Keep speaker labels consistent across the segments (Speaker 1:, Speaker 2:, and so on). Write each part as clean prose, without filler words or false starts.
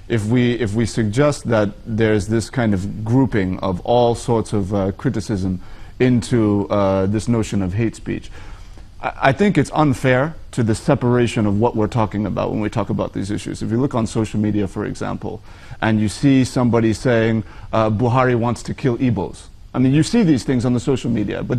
Speaker 1: if we suggest that there's this kind of grouping of all sorts of criticism into this notion of hate speech, I think it's unfair to the separation of what we're talking about when we talk about these issues. If you look on social media, for example, and you see somebody saying Buhari wants to kill Igbos, I mean, you see these things on the social media, but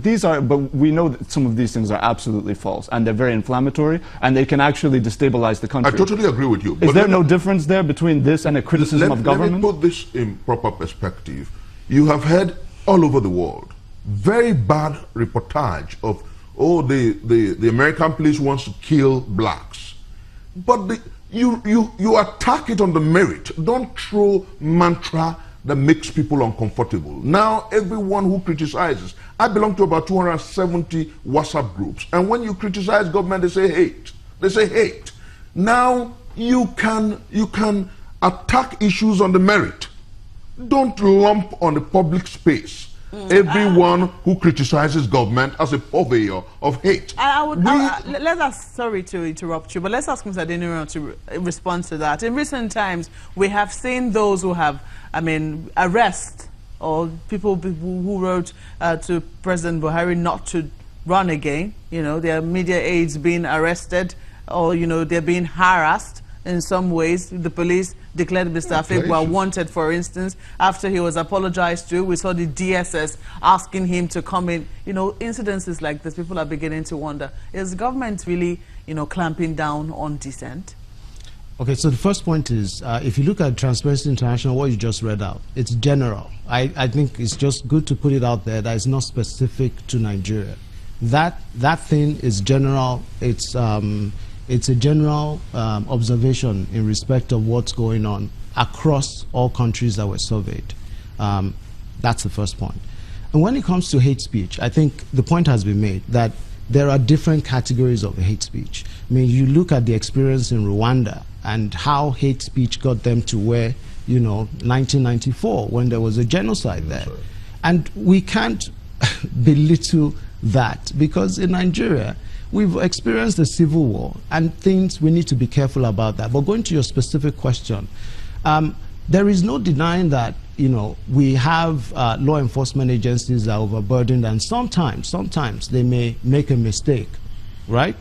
Speaker 1: we know that some of these things are absolutely false, and they're very inflammatory, and they can actually destabilize the country.
Speaker 2: I totally agree with you.
Speaker 1: Is there no difference there between this and a criticism of government?
Speaker 2: Let me put this in proper perspective. You have heard all over the world very bad reportage of, oh, the American police wants to kill blacks. But you attack it on the merit. Don't throw mantra that makes people uncomfortable. Now, everyone who criticizes, I belong to about 270 WhatsApp groups, and when you criticize government, they say hate. They say hate. Now, you can attack issues on the merit. Don't lump on the public space everyone who criticizes government as a purveyor of hate.
Speaker 3: Let's ask, sorry to interrupt you, but let's ask Mr. Adeniran to respond to that. In recent times, we have seen those who have, arrest or people who wrote to President Buhari not to run again. You know, their media aides being arrested, or, you know, they're being harassed in some ways. The police declared Mr. Afegwa wanted, for instance, after he was apologized to. We saw the DSS asking him to come in. You know, incidences like this, people are beginning to wonder, is the government really, you know, clamping down on dissent?
Speaker 4: Okay, so the first point is, if you look at Transparency International, what you just read out, it's general. I think it's just good to put it out there that it's not specific to Nigeria. That thing is general. It's a general observation in respect of what's going on across all countries that were surveyed. That's the first point. And when it comes to hate speech, I think the point has been made that there are different categories of hate speech. I mean, you look at the experience in Rwanda and how hate speech got them to where, you know, 1994, when there was a genocide there. And we can't belittle that, because in Nigeria, we've experienced a civil war, and things, we need to be careful about that. But going to your specific question, there is no denying that, you know, we have law enforcement agencies that are overburdened, and sometimes they may make a mistake, right?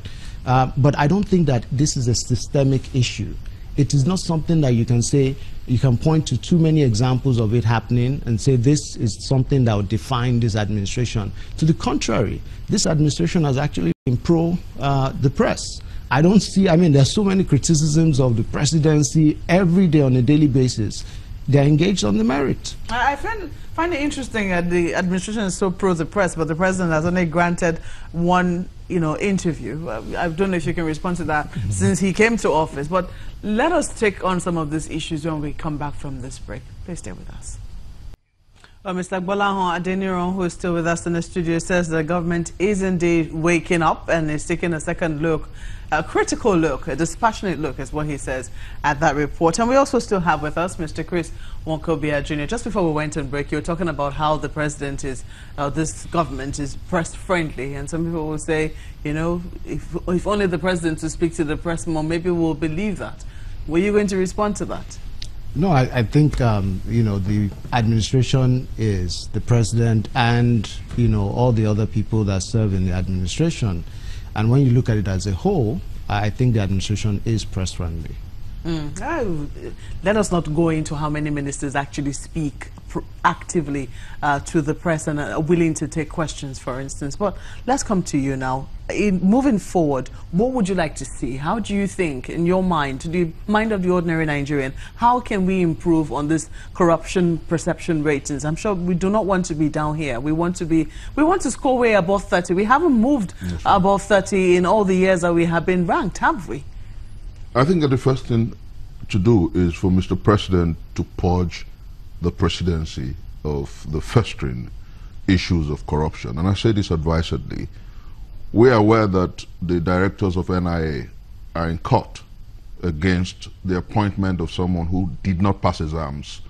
Speaker 4: But I don't think that this is a systemic issue. It is not something that you can say, you can point to too many examples of it happening and say this is something that would define this administration. To the contrary, this administration has actually been pro the press. I don't see, I mean, there's so many criticisms of the presidency every day on a daily basis. They're engaged on the merit.
Speaker 3: I find it interesting that the administration is so pro the press, but the president has only granted one, you know, interview. I don't know if you can respond to that since he came to office. But let us take on some of these issues when we come back from this break. Please stay with us. Well, Mr. Gbolahan Adeniran, who is still with us in the studio, says the government is indeed waking up and is taking a second look, a critical look, a dispassionate look is what he says at that report. And we also still have with us Mr. Chris Wonkobia Jr. Just before we went on break, you were talking about how the president is, this government is press friendly. And some people will say, you know, if only the president to speak to the press more, maybe we'll believe that. Were you going to respond to that?
Speaker 4: No, I think, you know, the administration is the president and, you know, all the other people that serve in the administration. And when you look at it as a whole, I think the administration is press-friendly.
Speaker 3: Let us not go into how many ministers actually speak actively to the press and are willing to take questions, for instance. But let's come to you now. Moving forward, what would you like to see? How do you think, in your mind, to the mind of the ordinary Nigerian, how can we improve on this corruption perception ratings? I'm sure we do not want to be down here. We want to score way above 30. We haven't moved above 30 in all the years that we have been ranked, have we?
Speaker 2: I think that the first thing to do is for Mr. President to purge the presidency of the festering issues of corruption. And I say this advisedly. We are aware that the directors of NIA are in court against the appointment of someone who did not pass exams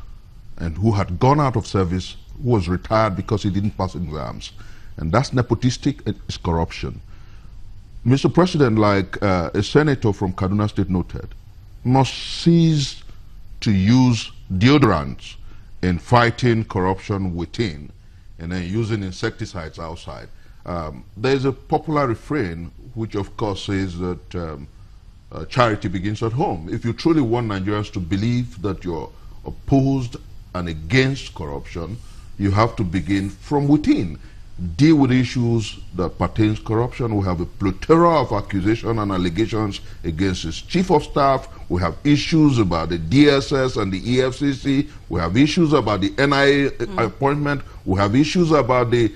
Speaker 2: and who had gone out of service, who was retired because he didn't pass exams. And that's nepotistic, it's corruption. Mr. President, like a senator from Kaduna State noted, must cease to use deodorants in fighting corruption within and then using insecticides outside. There's a popular refrain which of course says that charity begins at home. If you truly want Nigerians to believe that you're opposed and against corruption, you have to begin from within. Deal with issues that pertain to corruption. We have a plethora of accusations and allegations against his chief of staff. We have issues about the DSS and the EFCC. We have issues about the NIA appointment. We have issues about the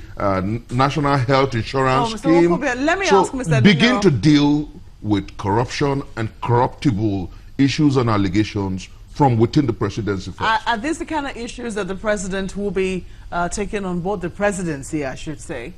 Speaker 2: National Health Insurance Scheme.
Speaker 3: Let me ask Mr.
Speaker 2: Begin to deal with corruption and corruptible issues and allegations from within the presidency first.
Speaker 3: Are these the kind of issues that the president will be taking on board the presidency, I should say?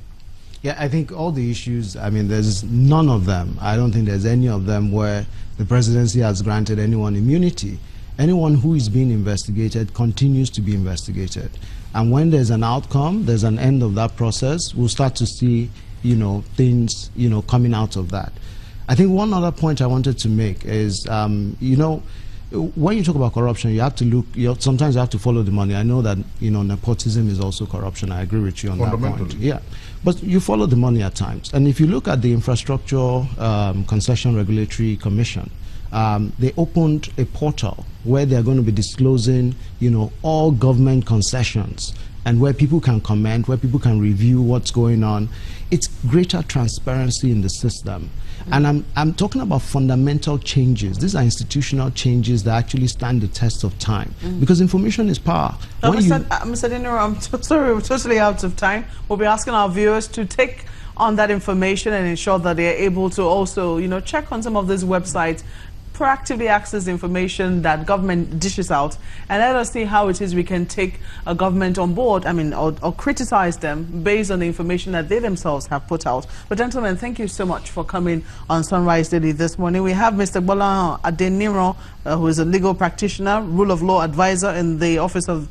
Speaker 4: Yeah, I think all the issues, I mean, there's none of them. I don't think there's any of them where the presidency has granted anyone immunity. Anyone who is being investigated continues to be investigated. And when there's an outcome, there's an end of that process, we'll start to see, you know, things, you know, coming out of that. I think one other point I wanted to make is, you know, when you talk about corruption, you have to look, sometimes you have to follow the money. I know that, you know, nepotism is also corruption. I agree with you on that point. Yeah, but you follow the money at times. And if you look at the Infrastructure Concession Regulatory Commission, they opened a portal where they're going to be disclosing, you know, all government concessions and where people can comment, where people can review what's going on. It's greater transparency in the system. And I'm talking about fundamental changes. These are institutional changes that actually stand the test of time. Because information is power.
Speaker 3: Mr. Dinero, I'm sorry, we're totally out of time. We'll be asking our viewers to take on that information and ensure that they're able to also, you know, check on some of these websites, proactively access the information that government dishes out, and let us see how it is we can take a government on board, I mean, or criticize them based on the information that they themselves have put out. But gentlemen, thank you so much for coming on Sunrise Daily this morning. We have Mr. Bola Adeniro, who is a legal practitioner, rule of law advisor in the office of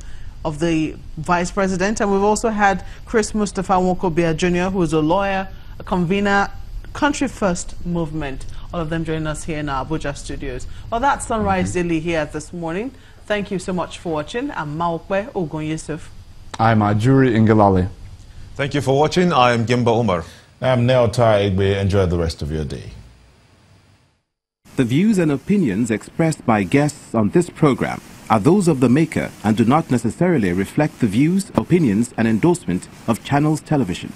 Speaker 3: the Vice President, and we've also had Chris Mustafa Nwokobia Jr., who is a lawyer, a convener, Country First Movement. All of them joining us here in our Abuja studios. Well, that's Sunrise Daily here this morning. Thank you so much for watching. I'm Maokwe Ogun Yusuf.
Speaker 1: I'm Ajuri Ingelale.
Speaker 5: Thank you for watching. I am Gimba Umar.
Speaker 6: I'm Neotai Igbe. Enjoy the rest of your day.
Speaker 7: The views and opinions expressed by guests on this program are those of the maker and do not necessarily reflect the views, opinions, and endorsement of Channels Television.